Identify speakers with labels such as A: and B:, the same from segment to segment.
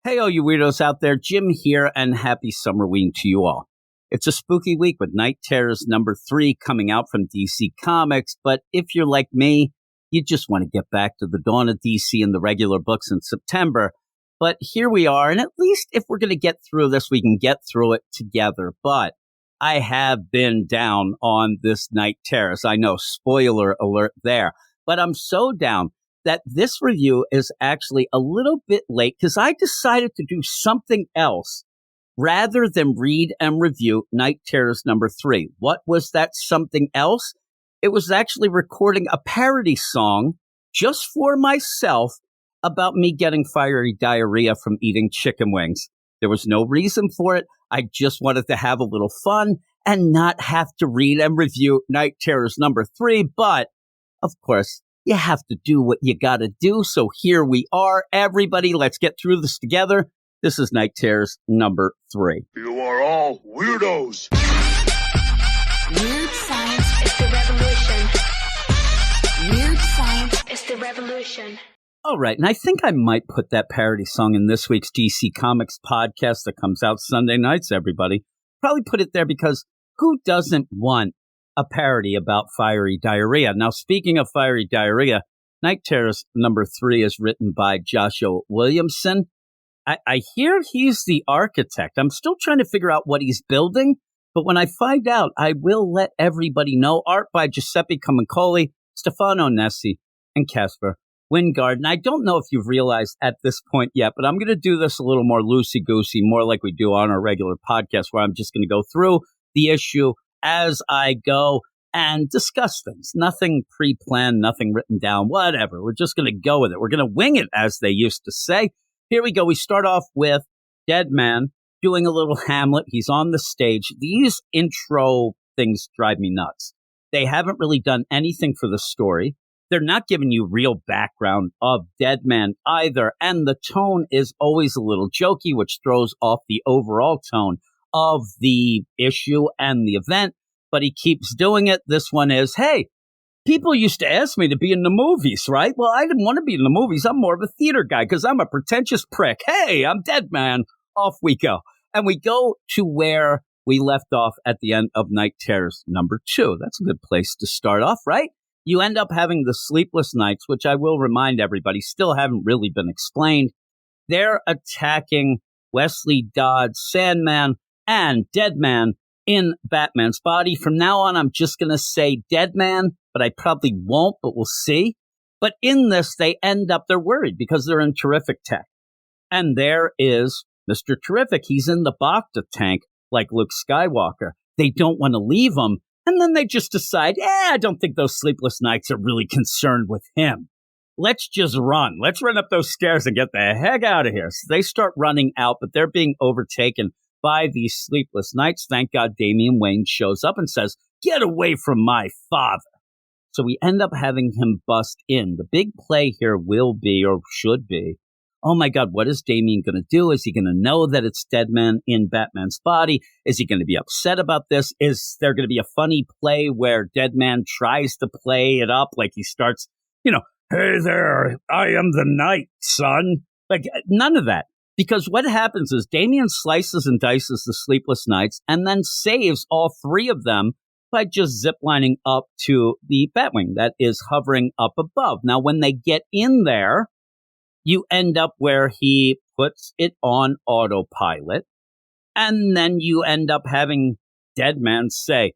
A: Hey, all you weirdos out there, Jim here, and happy Summerween to you all. It's a spooky week with Night Terrors number 3 coming out from DC Comics, but if you're like me, you just want to get back to the dawn of DC and the regular books in September. But here we are, and at least if we're going to get through this, we can get through it together. But I have been down on this Night Terrors. I know, spoiler alert there, but I'm so down that this review is actually a little bit late because I decided to do something else rather than read and review Night Terrors number 3. What was that something else? It was actually recording a parody song just for myself about me getting fiery diarrhea from eating chicken wings. There was no reason for it. I just wanted to have a little fun and not have to read and review Night Terrors number 3. But, of course, you have to do what you got to do. So here we are. Everybody, let's get through this together. This is Night Terrors number 3.
B: You are all weirdos.
C: Weird science is the revolution. Weird science is the revolution.
A: All right, and I think I might put that parody song in this week's DC Comics podcast that comes out Sunday nights, everybody. Probably put it there because who doesn't want a parody about fiery diarrhea? Now, speaking of fiery diarrhea, Night Terrors number 3 is written by Joshua Williamson. I hear he's the architect. I'm still trying to figure out what he's building, but when I find out, I will let everybody know. Art by Giuseppe Camuncoli, Stefano Nessi, and Casper Wingard. And I don't know if you've realized at this point yet, but I'm going to do this a little more loosey-goosey, more like we do on our regular podcast, where I'm just going to go through the issue as I go and discuss things. Nothing pre-planned, nothing written down, whatever. We're just going to go with it. We're going to wing it, as they used to say. Here we go. We start off with Deadman doing a little Hamlet. He's on the stage. These intro things drive me nuts. They haven't really done anything for the story. They're not giving you real background of Deadman either. And the tone is always a little jokey, which throws off the overall tone of the issue and the event. But he keeps doing it. This one is, hey, people used to ask me to be in the movies, right? Well, I didn't want to be in the movies. I'm more of a theater guy because I'm a pretentious prick. Hey, I'm Deadman. Off we go. And we go to where we left off at the end of Night Terrors number 2. That's a good place to start off, right? You end up having the sleepless nights, which I will remind everybody still haven't really been explained. They're attacking Wesley Dodds, Sandman, and Deadman in Batman's body. From now on, I'm just going to say Deadman, but I probably won't, but we'll see. But in this, they're worried because they're in Terrific Tech. And there is Mr. Terrific. He's in the Bacta tank like Luke Skywalker. They don't want to leave him. And then they just decide, I don't think those sleepless nights are really concerned with him. Let's just run. Let's run up those stairs and get the heck out of here. So they start running out, but they're being overtaken by these sleepless nights. Thank God Damian Wayne shows up and says, get away from my father. So we end up having him bust in. The big play here will be, or should be, oh my God, what is Damian going to do? Is he going to know that it's Deadman in Batman's body? Is he going to be upset about this? Is there going to be a funny play where Deadman tries to play it up like he starts, hey there, I am the night, son. Like, none of that. Because what happens is Damian slices and dices the sleepless nights and then saves all 3 of them by just ziplining up to the Batwing that is hovering up above. Now, when they get in there, you end up where he puts it on autopilot, and then you end up having Deadman say,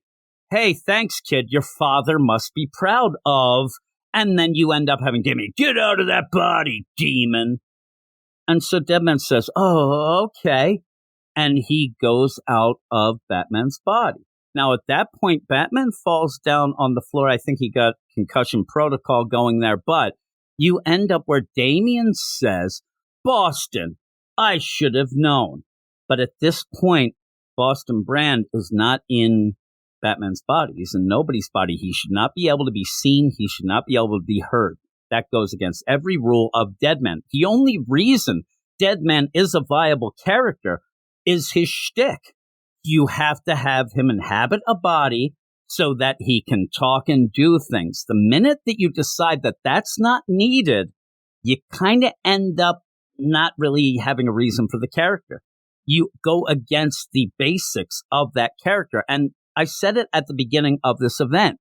A: hey, thanks, kid, your father must be proud of, and then you end up having Damian, get out of that body, demon. And so Deadman says, oh, okay, and he goes out of Batman's body. Now, at that point, Batman falls down on the floor. I think he got concussion protocol going there, but you end up where Damian says, Boston, I should have known. But at this point, Boston Brand is not in Batman's body. He's in nobody's body. He should not be able to be seen. He should not be able to be heard. That goes against every rule of Deadman. The only reason Deadman is a viable character is his shtick. You have to have him inhabit a body so that he can talk and do things. The minute that you decide that that's not needed, you kind of end up not really having a reason for the character. You go against the basics of that character. And I said it at the beginning of this event.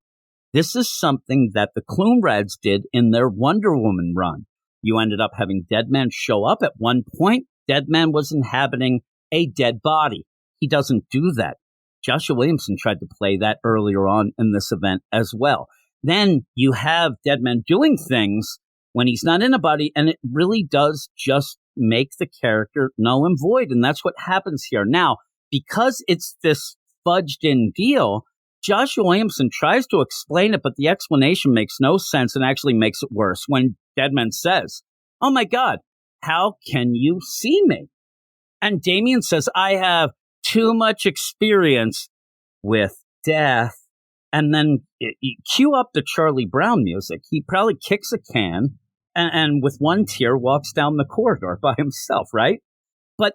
A: This is something that the Clune Reds did in their Wonder Woman run. You ended up having Deadman show up at one point. Deadman was inhabiting a dead body. He doesn't do that. Joshua Williamson tried to play that earlier on in this event as well. Then you have Deadman doing things when he's not in a body, and it really does just make the character null and void, and that's what happens here. Now, because it's this fudged-in deal, Joshua Williamson tries to explain it, but the explanation makes no sense and actually makes it worse when Deadman says, "Oh my God, how can you see me?" And Damian says, "I have too much experience with death." And then you cue up the Charlie Brown music. He probably kicks a can and with one tear walks down the corridor by himself, right? But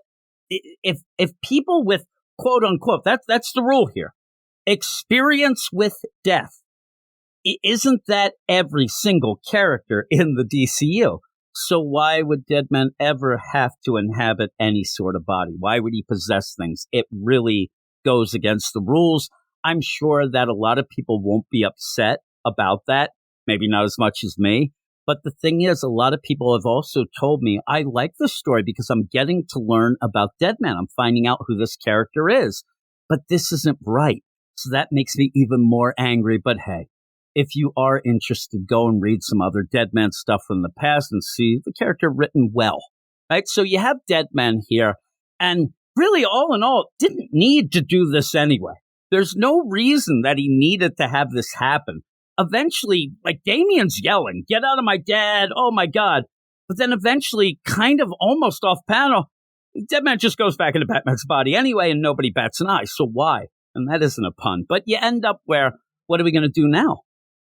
A: if people with quote unquote, that's the rule here, experience with death, isn't that every single character in the DCU? So why would Deadman ever have to inhabit any sort of body? Why would he possess things? It really goes against the rules. I'm sure that a lot of people won't be upset about that. Maybe not as much as me. But the thing is, a lot of people have also told me, I like this story because I'm getting to learn about Deadman. I'm finding out who this character is. But this isn't right. So that makes me even more angry. But hey, if you are interested, go and read some other Deadman stuff from the past and see the character written well. Right? So you have Deadman here. And really, all in all, didn't need to do this anyway. There's no reason that he needed to have this happen. Eventually, like Damian's yelling, "Get out of my dad, oh my God." But then eventually, kind of almost off panel, Deadman just goes back into Batman's body anyway, and nobody bats an eye. So why? And that isn't a pun. But you end up where, what are we going to do now?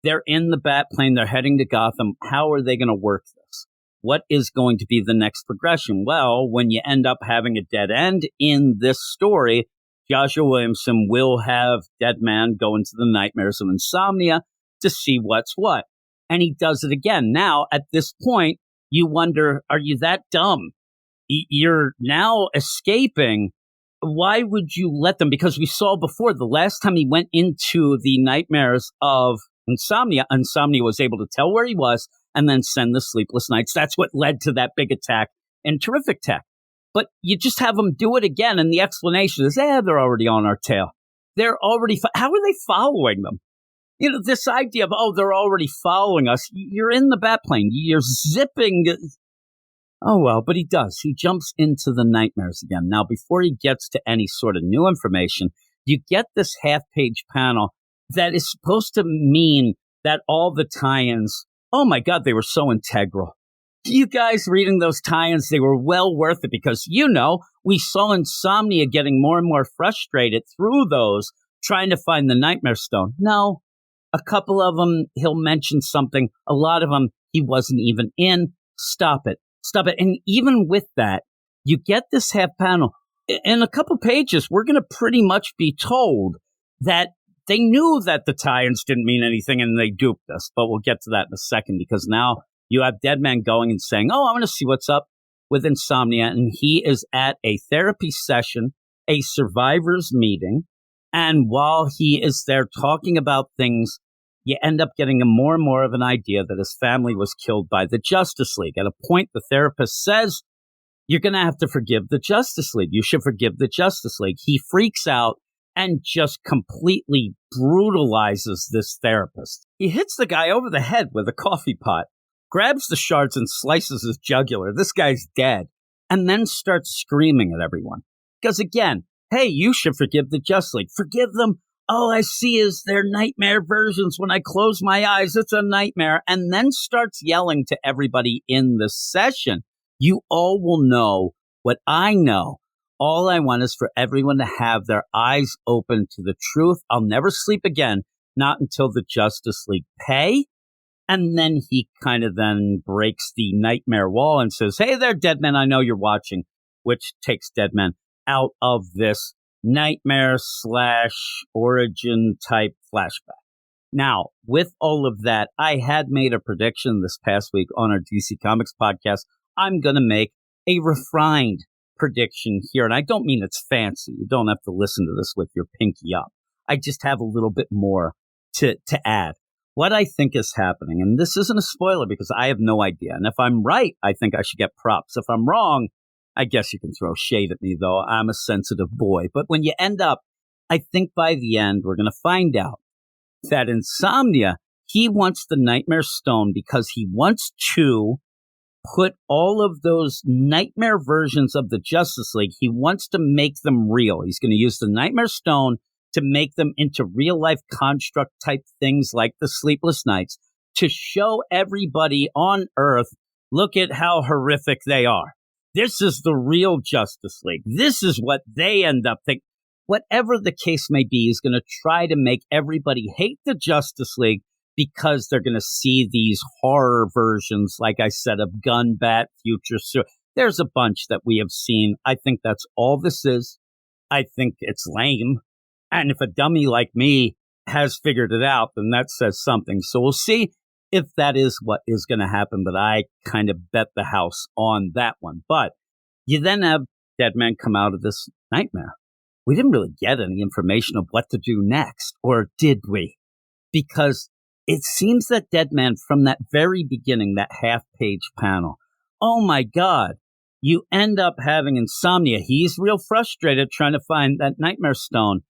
A: They're in the Batplane, they're heading to Gotham. How are they going to work this? What is going to be the next progression? Well, when you end up having a dead end in this story, Joshua Williamson will have Deadman go into the nightmares of Insomnia to see what's what. And he does it again. Now, at this point, you wonder, are you that dumb? You're now escaping. Why would you let them? Because we saw before, the last time he went into the nightmares of Insomnia, Insomnia was able to tell where he was and then send the sleepless nights. That's what led to that big attack in Terrific Tech. But you just have them do it again, and the explanation is, they're already on our tail. They're already, how are they following them? You know, this idea of, they're already following us. You're in the Batplane. You're zipping. Oh, well, but he does. He jumps into the nightmares again. Now, before he gets to any sort of new information, you get this half-page panel that is supposed to mean that all the tie-ins, oh my God, they were so integral. You guys reading those tie-ins, they were well worth it because, we saw Insomnia getting more and more frustrated through those, trying to find the Nightmare Stone. No, a couple of them, he'll mention something. A lot of them, he wasn't even in. Stop it. And even with that, you get this half panel. In a couple pages, we're going to pretty much be told that they knew that the tie-ins didn't mean anything and they duped us. But we'll get to that in a second because now you have Deadman going and saying, I want to see what's up with Insomnia. And he is at a therapy session, a survivors meeting. And while he is there talking about things, you end up getting more and more of an idea that his family was killed by the Justice League. At a point, the therapist says, you're going to have to forgive the Justice League. You should forgive the Justice League. He freaks out and just completely brutalizes this therapist. He hits the guy over the head with a coffee pot, grabs the shards and slices his jugular. This guy's dead. And then starts screaming at everyone. Because again, hey, you should forgive the Justice League. Forgive them. All I see is their nightmare versions. When I close my eyes, it's a nightmare. And then starts yelling to everybody in the session. You all will know what I know. All I want is for everyone to have their eyes open to the truth. I'll never sleep again, not until the Justice League pay. And then he kind of then breaks the nightmare wall and says, hey there, Deadman, I know you're watching, which takes Deadman out of this nightmare / origin type flashback. Now, with all of that, I had made a prediction this past week on our DC Comics podcast. I'm going to make a refined prediction here. And I don't mean it's fancy. You don't have to listen to this with your pinky up. I just have a little bit more to add. What I think is happening, and this isn't a spoiler because I have no idea. And if I'm right, I think I should get props. If I'm wrong, I guess you can throw shade at me, though. I'm a sensitive boy. But when you end up, I think by the end, we're going to find out that Insomnia, he wants the Nightmare Stone because he wants to put all of those nightmare versions of the Justice League, he wants to make them real. He's going to use the Nightmare Stone to make them into real-life construct type things like the Sleepless Nights to show everybody on Earth, look at how horrific they are. This is the real Justice League. This is what they end up thinking. Whatever the case may be, he's going to try to make everybody hate the Justice League because they're going to see these horror versions, like I said, of Gun, Bat, Future. So there's a bunch that we have seen. I think that's all this is. I think it's lame. And if a dummy like me has figured it out, then that says something. So we'll see if that is what is going to happen. But I kind of bet the house on that one. But you then have Deadman come out of this nightmare. We didn't really get any information of what to do next, or did we? Because it seems that Deadman, from that very beginning, that half-page panel, oh my God, you end up having Insomnia. He's real frustrated trying to find that Nightmare Stone.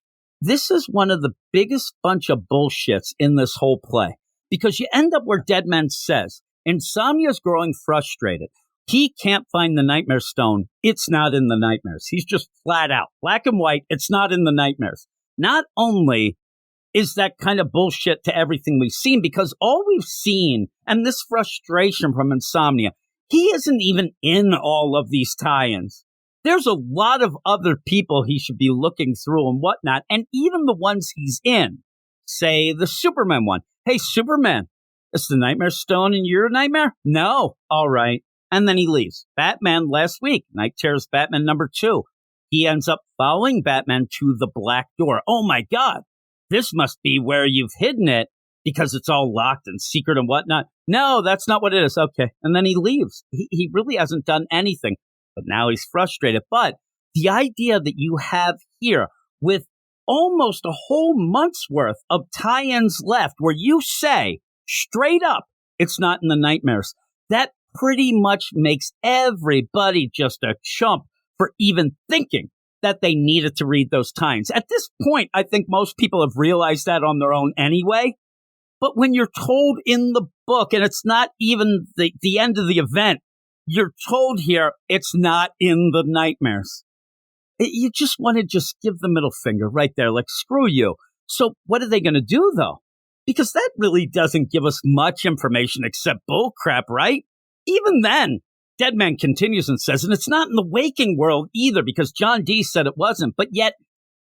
A: This is one of the biggest bunch of bullshits in this whole play, because you end up where Deadman says, Insomnia's growing frustrated. He can't find the Nightmare Stone. It's not in the nightmares. He's just flat out, black and white. It's not in the nightmares. Not only is that kind of bullshit to everything we've seen, because all we've seen, and this frustration from Insomnia, he isn't even in all of these tie-ins. There's a lot of other people he should be looking through and whatnot, and even the ones he's in, say the Superman one. Hey, Superman, is the Nightmare Stone in your nightmare? No. All right. And then he leaves. Batman last week, Night Terror's Batman #2. He ends up following Batman to the Black Door. Oh my God, this must be where you've hidden it because it's all locked and secret and whatnot. No, that's not what it is. Okay. And then he leaves. He really hasn't done anything, but now he's frustrated. But the idea that you have here with almost a whole month's worth of tie-ins left where you say straight up, it's not in the nightmares. That pretty much makes everybody just a chump for even thinking that they needed to read those tie-ins. At this point, I think most people have realized that on their own anyway. But when you're told in the book, and it's not even the end of the event, you're told here it's not in the nightmares. You just want to just give the middle finger right there, like, screw you. So what are they going to do, though? Because that really doesn't give us much information except bullcrap, right? Even then, Deadman continues and says, and it's not in the waking world either, because John D. said it wasn't. But yet,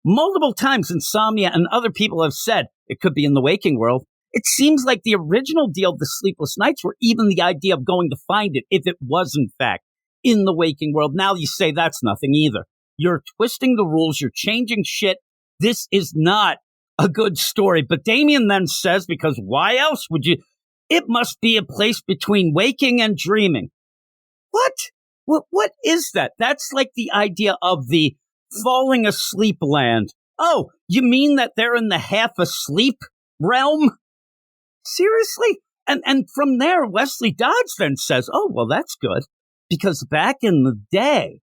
A: multiple times Insomnia and other people have said it could be in the waking world. It seems like the original deal of the Sleepless Nights were even the idea of going to find it if it was, in fact, in the waking world. Now you say that's nothing either. You're twisting the rules. You're changing shit. This is not a good story. But Damian then says, because why else would you? It must be a place between waking and dreaming. What? What is that? That's like the idea of the falling asleep land. Oh, you mean that they're in the half asleep realm? Seriously? And from there, Wesley Dodds then says, oh, well, that's good. Because back in the day,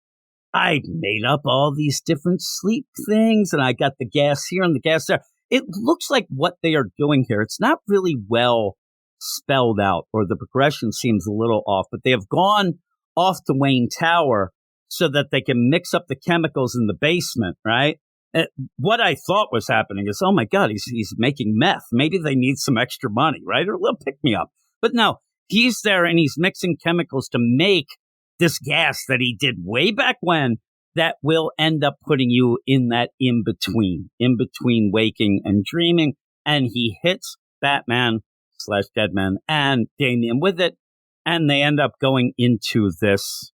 A: I made up all these different sleep things, and I got the gas here and the gas there. It looks like what they are doing here, it's not really well spelled out, or the progression seems a little off, but they have gone off to Wayne Tower so that they can mix up the chemicals in the basement, right? What I thought was happening is, oh my God, he's making meth. Maybe they need some extra money, right? Or a little pick me up. But no, he's there and he's mixing chemicals to make this gas that he did way back when that will end up putting you in that in between waking and dreaming. And he hits Batman/Deadman and Damian with it. And they end up going into this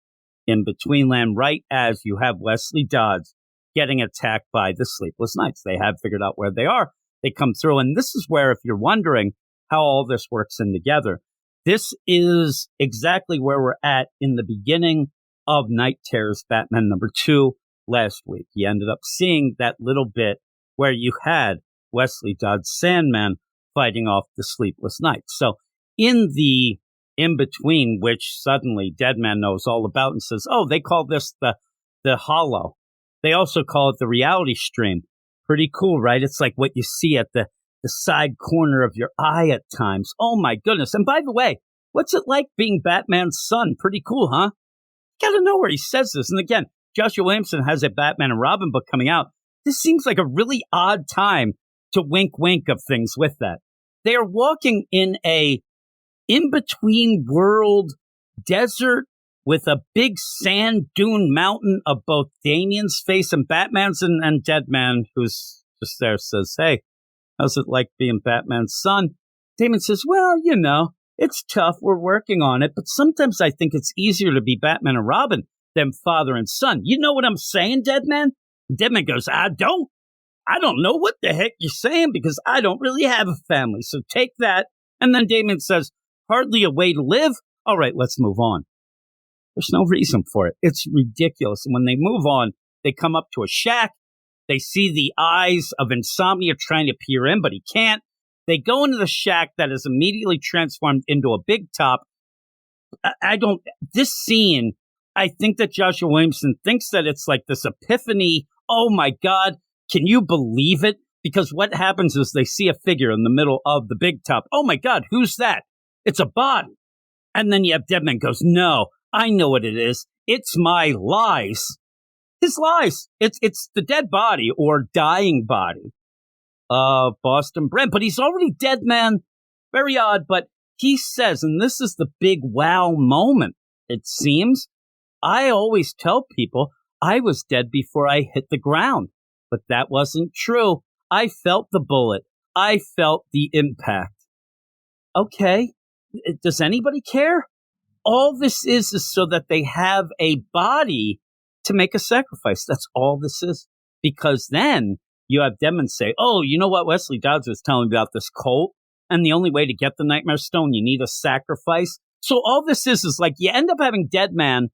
A: in-between land right as you have Wesley Dodds getting attacked by the Sleepless Nights. They have figured out where they are. They come through. And this is where, if you're wondering how all this works in together, this is exactly where we're at in the beginning of Night Terror's Batman #2 last week. You ended up seeing that little bit where you had Wesley Dodds Sandman fighting off the Sleepless Night. So in the in-between, which suddenly Deadman knows all about and says, oh, they call this the Hollow. They also call it the reality stream. Pretty cool, right? It's like what you see at the side corner of your eye at times. Oh, my goodness. And by the way, what's it like being Batman's son? Pretty cool, huh? You gotta know where he says this. And again, Joshua Williamson has a Batman and Robin book coming out. This seems like a really odd time to wink of things with that. They are walking in a in-between world desert with a big sand dune mountain of both Damian's face and Batman's, and Deadman, who's just there, says, hey, how's it like being Batman's son? Damian says, well, you know, it's tough. We're working on it. But sometimes I think it's easier to be Batman and Robin than father and son. You know what I'm saying, Deadman? Deadman goes, I don't know what the heck you're saying because I don't really have a family. So take that. And then Damian says, hardly a way to live. All right, let's move on. There's no reason for it. It's ridiculous. And when they move on, they come up to a shack. They see the eyes of Insomnia trying to peer in, but he can't. They go into the shack that is immediately transformed into a big top. This scene, I think that Joshua Williamson thinks that it's like this epiphany. Oh my God, can you believe it? Because what happens is they see a figure in the middle of the big top. Oh my God, who's that? It's a body. And then you have Deadman goes, no, I know what it is. It's my lies. His lies. It's the dead body or dying body of Boston Brent. But he's already dead, man. Very odd. But he says, and this is the big wow moment, it seems, I always tell people I was dead before I hit the ground. But that wasn't true. I felt the bullet. I felt the impact. Okay. Does anybody care? All this is so that they have a body to make a sacrifice. That's all this is. Because then you have Deadman say, oh, you know what Wesley Dodds was telling me about this cult? And the only way to get the Nightmare Stone, you need a sacrifice. So all this is like you end up having Deadman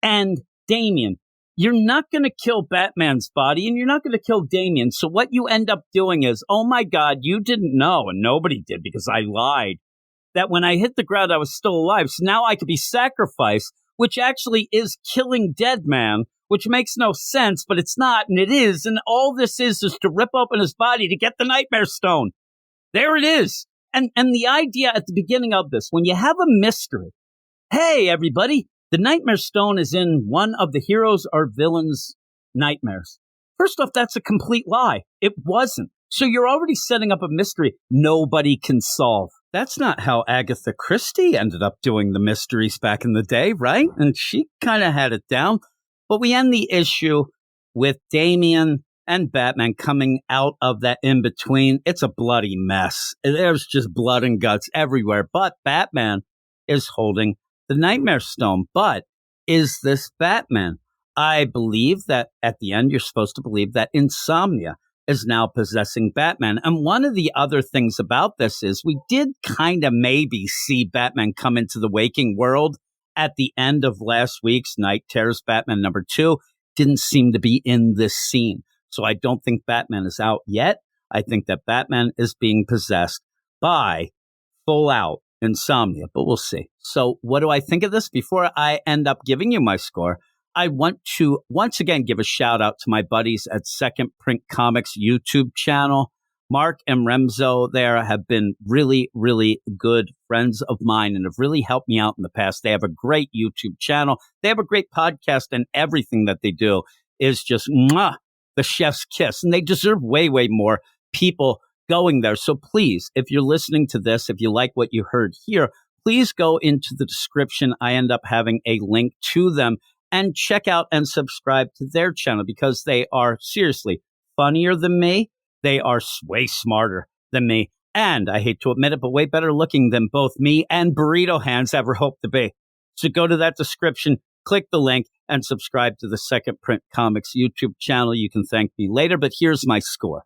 A: and Damian. You're not going to kill Batman's body and you're not going to kill Damian. So what you end up doing is, oh my God, you didn't know, and nobody did because I lied, that when I hit the ground, I was still alive. So now I could be sacrificed, which actually is killing Deadman, which makes no sense, but it's not, and it is. And all this is to rip open his body to get the Nightmare Stone. There it is. And the idea at the beginning of this, when you have a mystery, hey, everybody, the Nightmare Stone is in one of the heroes or villains' nightmares. First off, that's a complete lie. It wasn't. So you're already setting up a mystery nobody can solve. That's not how Agatha Christie ended up doing the mysteries back in the day, right? And she kind of had it down. But we end the issue with Damian and Batman coming out of that in-between. It's a bloody mess. There's just blood and guts everywhere. But Batman is holding the Nightmare Stone. But is this Batman? I believe that at the end, you're supposed to believe that Insomnia is now possessing Batman. And one of the other things about this is we did kind of maybe see Batman come into the waking world at the end of last week's Night Terror's Batman #2. Didn't seem to be in this scene. So I don't think Batman is out yet. I think that Batman is being possessed by full out Insomnia, but we'll see. So what do I think of this? Before I end up giving you my score, I want to once again give a shout out to my buddies at Second Print Comics YouTube channel. Mark and Remzo there have been really, really good friends of mine and have really helped me out in the past. They have a great YouTube channel. They have a great podcast, and everything that they do is just the chef's kiss. And they deserve way, way more people going there. So please, if you're listening to this, if you like what you heard here, please go into the description. I end up having a link to them and check out and subscribe to their channel because they are seriously funnier than me. They are way smarter than me. And I hate to admit it, but way better looking than both me and Burrito Hands ever hoped to be. So go to that description, click the link, and subscribe to the Second Print Comics YouTube channel. You can thank me later, but here's my score.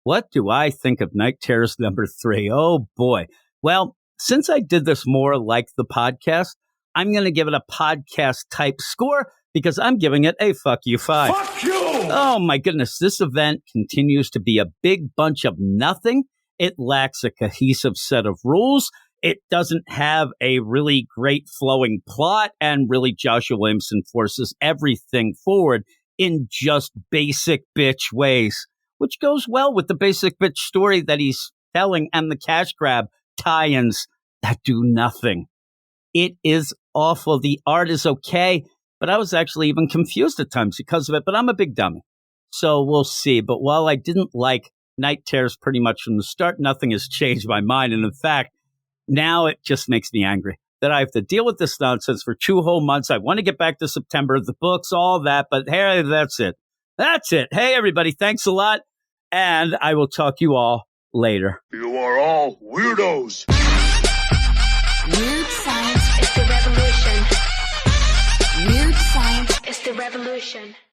A: What do I think of Night Terror's #3? Oh, boy. Well, since I did this more like the podcast, I'm going to give it a podcast type score because I'm giving it a fuck you 5.
B: Fuck you!
A: Oh my goodness. This event continues to be a big bunch of nothing. It lacks a cohesive set of rules. It doesn't have a really great flowing plot, and really Joshua Williamson forces everything forward in just basic bitch ways, which goes well with the basic bitch story that he's telling and the cash grab tie-ins that do nothing. It is awful. The art is okay, but I was actually even confused at times because of it, but I'm a big dummy. So we'll see. But while I didn't like Night Terrors pretty much from the start, nothing has changed my mind. And in fact, now it just makes me angry that I have to deal with this nonsense for 2 whole months. I want to get back to September, the books, all that, but hey, that's it. That's it. Hey, everybody, thanks a lot, and I will talk to you all later.
B: You are all weirdos.
C: Weird science is the revolution. Weird science is the revolution.